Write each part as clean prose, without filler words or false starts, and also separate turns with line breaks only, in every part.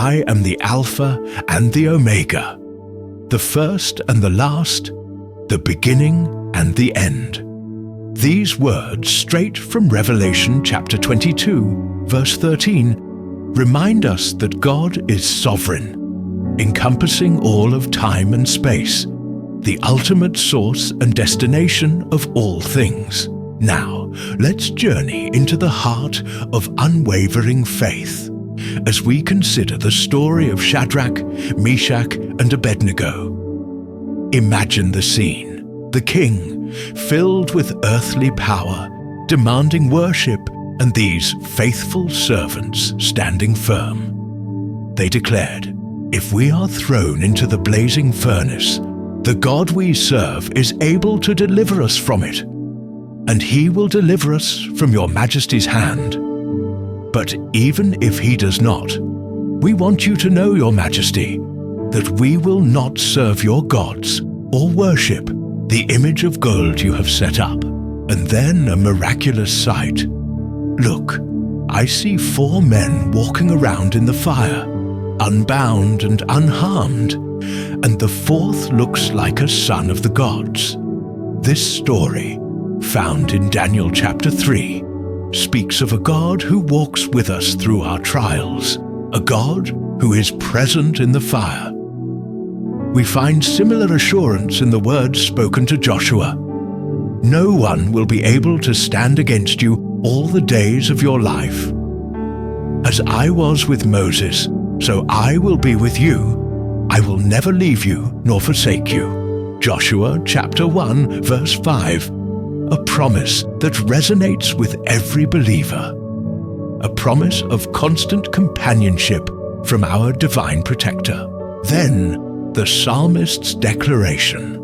I am the Alpha and the Omega, the first and the last, the beginning and the end. These words, straight from Revelation chapter 22, verse 13, remind us that God is sovereign, encompassing all of time and space, the ultimate source and destination of all things. Now, let's journey into the heart of unwavering faith as we consider the story of Shadrach, Meshach, and Abednego. Imagine the scene: the king, filled with earthly power, demanding worship, and these faithful servants standing firm. They declared, "If we are thrown into the blazing furnace, the God we serve is able to deliver us from it, and he will deliver us from your majesty's hand. But even if he does not, we want you to know, your majesty, that we will not serve your gods or worship the image of gold you have set up." And then a miraculous sight. "Look, I see 4 men walking around in the fire, unbound and unharmed, and the 4th looks like a son of the gods." This story, found in Daniel chapter 3, speaks of a God who walks with us through our trials, a God who is present in the fire. We find similar assurance in the words spoken to Joshua. "No one will be able to stand against you all the days of your life. As I was with Moses, so I will be with you. I will never leave you nor forsake you." Joshua chapter 1, verse 5. A promise that resonates with every believer. A promise of constant companionship from our divine protector. Then, the psalmist's declaration: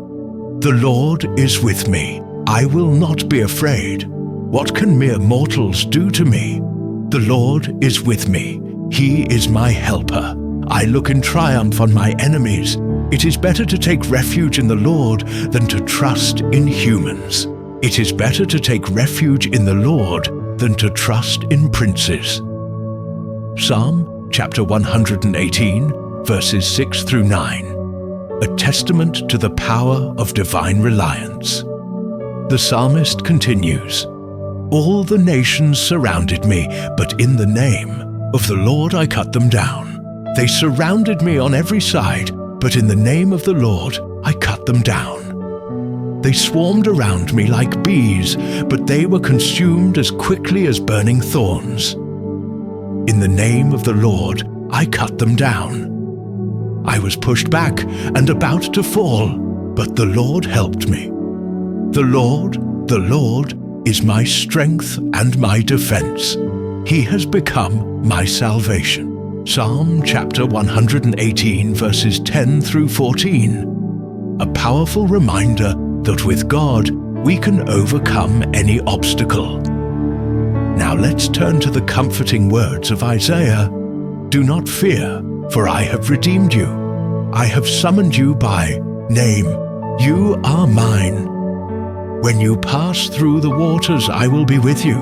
"The Lord is with me. I will not be afraid. What can mere mortals do to me? The Lord is with me. He is my helper. I look in triumph on my enemies. It is better to take refuge in the Lord than to trust in humans. It is better to take refuge in the Lord than to trust in princes." Psalm chapter 118, verses 6 through 9. A testament to the power of divine reliance. The psalmist continues, "All the nations surrounded me, but in the name of the Lord I cut them down. They surrounded me on every side, but in the name of the Lord I cut them down. They swarmed around me like bees, but they were consumed as quickly as burning thorns. In the name of the Lord I cut them down. I was pushed back and about to fall, but the Lord helped me. The Lord is my strength and my defense. He has become my salvation." Psalm chapter 118, verses 10 through 14. A powerful reminder that with God we can overcome any obstacle. Now let's turn to the comforting words of Isaiah. "Do not fear, for I have redeemed you. I have summoned you by name. You are mine. When you pass through the waters, I will be with you.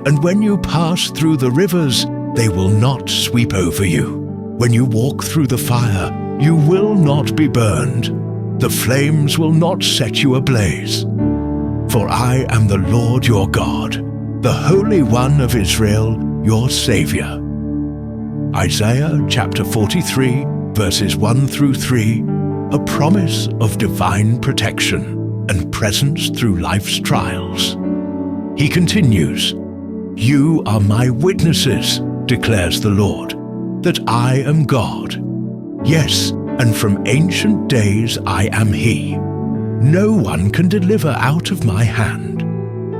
And when you pass through the rivers, they will not sweep over you. When you walk through the fire, you will not be burned. The flames will not set you ablaze. For I am the Lord your God, the Holy One of Israel, your Savior." Isaiah chapter 43, verses 1 through 3, a promise of divine protection and presence through life's trials. He continues, "You are my witnesses, declares the Lord, that I am God. Yes, and from ancient days I am He. No one can deliver out of my hand.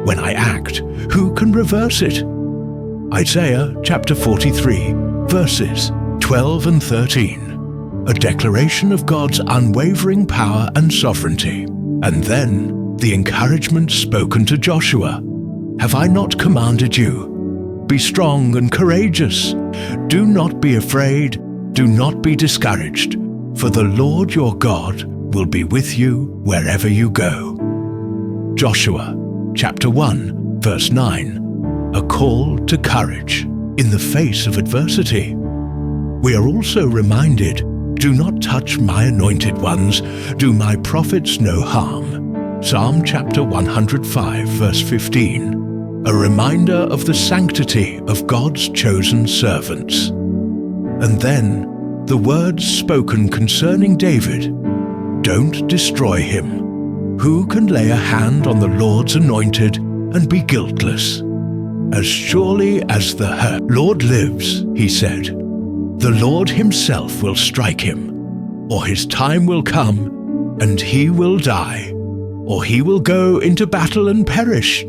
When I act, who can reverse it?" Isaiah chapter 43, verses 12 and 13. A declaration of God's unwavering power and sovereignty. And then the encouragement spoken to Joshua. "Have I not commanded you? Be strong and courageous. Do not be afraid. Do not be discouraged. For the Lord your God will be with you wherever you go." Joshua chapter 1, verse 9. A call to courage in the face of adversity. We are also reminded, do not touch my anointed ones, do my prophets no harm. Psalm chapter 105, verse 15. A reminder of the sanctity of God's chosen servants. And then, the words spoken concerning David, don't destroy him. Who can lay a hand on the Lord's anointed and be guiltless? As surely as the Lord lives, he said, the Lord himself will strike him, or his time will come, and he will die, or he will go into battle and perish.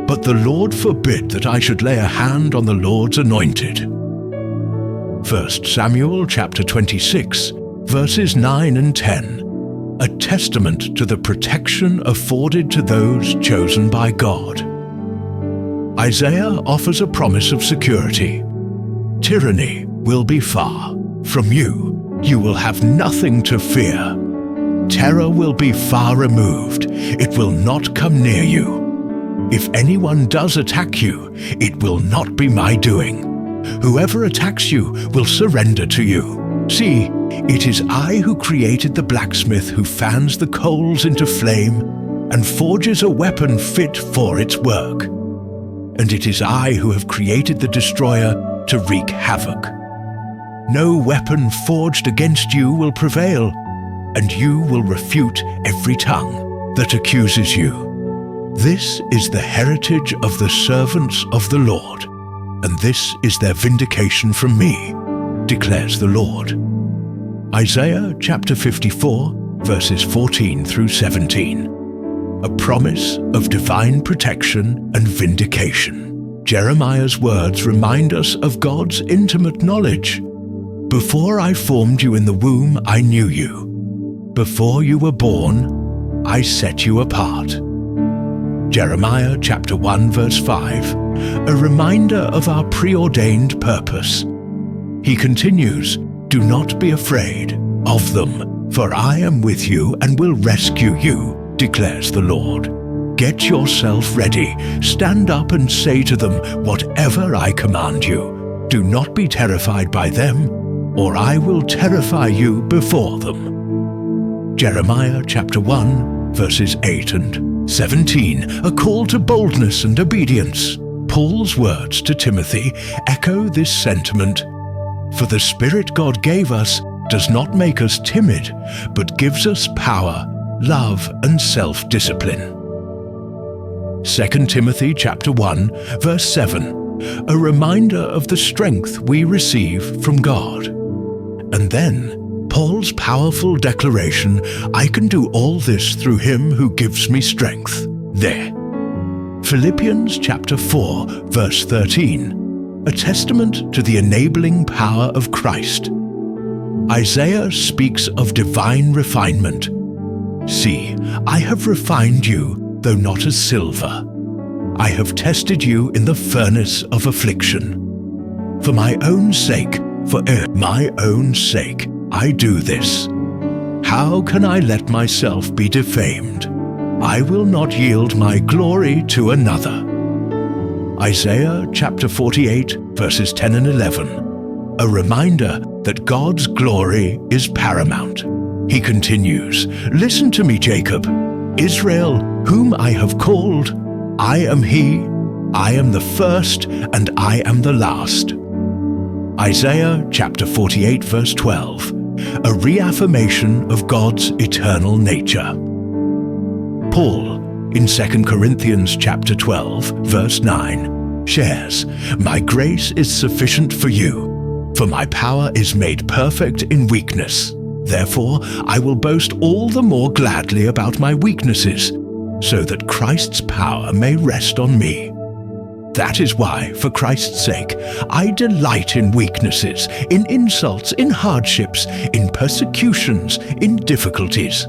But the Lord forbid that I should lay a hand on the Lord's anointed. 1 Samuel chapter 26, verses 9 and 10, a testament to the protection afforded to those chosen by God. Isaiah offers a promise of security. Tyranny will be far from you. You will have nothing to fear. Terror will be far removed. It will not come near you. If anyone does attack you, it will not be my doing. Whoever attacks you will surrender to you. See, it is I who created the blacksmith who fans the coals into flame and forges a weapon fit for its work. And it is I who have created the destroyer to wreak havoc. No weapon forged against you will prevail, and you will refute every tongue that accuses you. This is the heritage of the servants of the Lord, and this is their vindication from me, declares the Lord. Isaiah chapter 54, verses 14 through 17. A promise of divine protection and vindication. Jeremiah's words remind us of God's intimate knowledge. Before I formed you in the womb, I knew you. Before you were born, I set you apart. Jeremiah chapter 1, verse 5, a reminder of our preordained purpose. He continues, do not be afraid of them, for I am with you and will rescue you, declares the Lord. Get yourself ready. Stand up and say to them whatever I command you. Do not be terrified by them, or I will terrify you before them. Jeremiah chapter 1, verses 8 and 17, a call to boldness and obedience. Paul's words to Timothy echo this sentiment. For the Spirit God gave us does not make us timid, but gives us power, love, and self-discipline. 2 Timothy chapter 1, verse 7, a reminder of the strength we receive from God. And then, Paul's powerful declaration, I can do all this through him who gives me strength. There. Philippians chapter 4, verse 13, a testament to the enabling power of Christ. Isaiah speaks of divine refinement. See, I have refined you, though not as silver. I have tested you in the furnace of affliction. For my own sake, I do this. How can I let myself be defamed? I will not yield my glory to another. Isaiah chapter 48, verses 10 and 11, a reminder that God's glory is paramount. He continues, listen to me, Jacob, Israel, whom I have called. I am he, I am the first, and I am the last. Isaiah chapter 48, verse 12, a reaffirmation of God's eternal nature. Paul, in 2 Corinthians chapter 12, verse 9, shares, my grace is sufficient for you, for my power is made perfect in weakness. Therefore, I will boast all the more gladly about my weaknesses, so that Christ's power may rest on me. That is why, for Christ's sake, I delight in weaknesses, in insults, in hardships, in persecutions, in difficulties.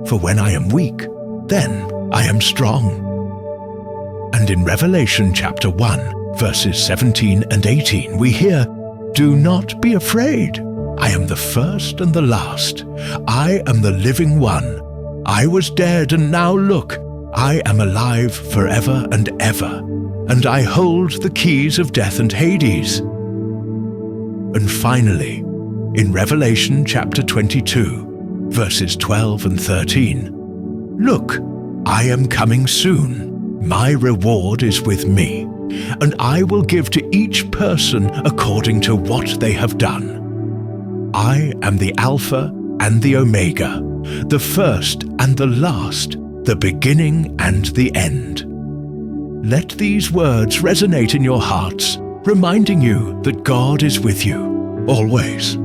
For when I am weak, then I am strong. And in Revelation chapter 1, verses 17 and 18, we hear, do not be afraid. I am the first and the last. I am the living one. I was dead, and now look, I am alive forever and ever, and I hold the keys of death and Hades. And finally, in Revelation chapter 22, verses 12 and 13, "Look, I am coming soon. My reward is with me, and I will give to each person according to what they have done. I am the Alpha and the Omega, the first and the last, the beginning and the end." Let these words resonate in your hearts, reminding you that God is with you, always.